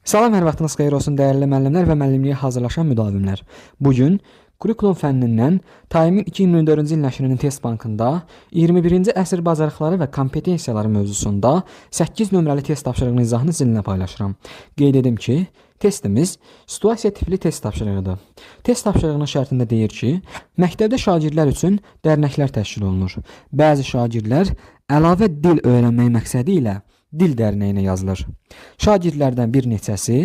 Salam, hər vaxtınız xeyir olsun dəyərli müəllimlər və müəllimliyə hazırlaşan müdavimlər. Bugün kurikulum fənnindən Taimin 2024-cü il nəşrinin test bankında 21-ci əsr bacarıqları və kompetensiyaları mövzusunda 8 nömrəli test tapşırığının izahını sizinlə paylaşıram. Qeyd edim ki, testimiz situasiya tipli test tapşırığıdır. Test tapşırığının şərtində deyir ki, məktəbdə şagirdlər üçün dərnəklər təşkil olunur. Bəzi şagirdlər əlavə dil öyrənmək məqsədi ilə dil dərnəyinə yazılır. Şagirdlərdən bir neçəsi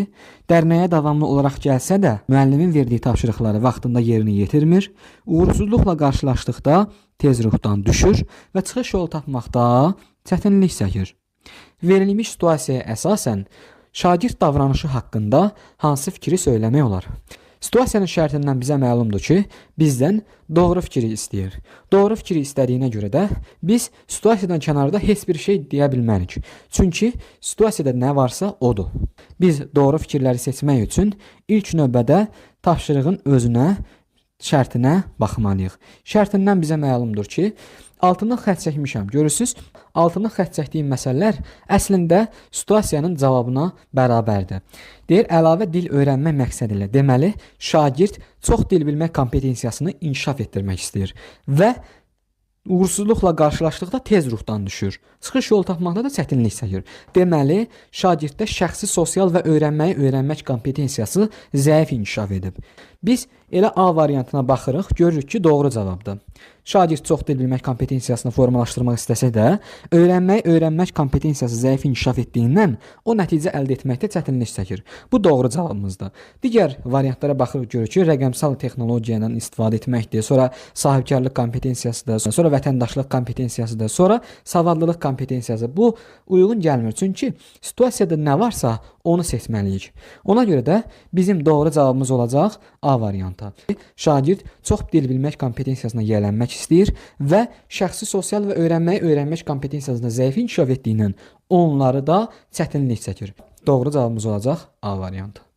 dərnəyə davamlı olaraq gəlsə də, müəllimin verdiyi tapşırıqları vaxtında yerinə yetirmir, uğursuzluqla qarşılaşdıqda tez ruhdan düşür və çıxış yolu tapmaqda çətinlik çəkir. Verilmiş situasiyaya əsasən şagird davranışı haqqında hansı fikri söyləmək olar? Situasiyanın şərtindən bizə məlumdur ki, bizdən doğru fikri istəyir. Doğru fikri istədiyinə görə də biz situasiyadan kənarda heç bir şey deyə bilmərik. Çünki situasiyada nə varsa odur. Biz doğru fikirləri seçmək üçün ilk növbədə tapşırığın özünə, şərtinə baxmalıyıq. Şərtindən bizə məlumdur ki, altından xətt çəkmişəm. Görürsüz, altından xətt çəkdiyim məsələlər əslində situasiyanın cavabına bərabərdir. Deyir, əlavə dil öyrənmək məqsədi ilə. Deməli, şagird çox dil bilmək kompetensiyasını inkişaf etdirmək istəyir və uğursuzluqla qarşılaşdıqda tez ruhdan düşür. Çıxış yolu tapmaqda da çətinlik çəkir. Deməli, şagirddə şəxsi sosial və öyrənmək kompetensiyası zəif inkişaf edib. Biz elə A variantına baxırıq, görürük ki, doğru cavabdır. Şagird çox dil bilmək kompetensiyasını formalaşdırmaq istəsə də, öyrənmək kompetensiyası zəif inkişaf etdiyindən o nəticə əldə etməkdə çətinlik çəkir. Bu doğru cavabımızdır. Digər variantlara baxırıq, görürük ki, rəqəmsal texnologiyadan istifadə etməkdir, sonra sahibkarlıq kompetensiyasıdır, sonra vətəndaşlıq kompetensiyasıdır, sonra savadlılıq kompetensiyası. Bu uyğun gəlmir, çünki situasiyada nə varsa onu seçməliyik. Ona görə də bizim doğru cavabımız olacaq A variantı. Şagird çox dil bilmək kompetensiyasına yiyələnmək istəyir və şəxsi sosial və öyrənmək kompetensiyasında zəif inkişaf etdiyindən onları da çətinlik çəkir. Doğru cavabımız olacaq A variantı.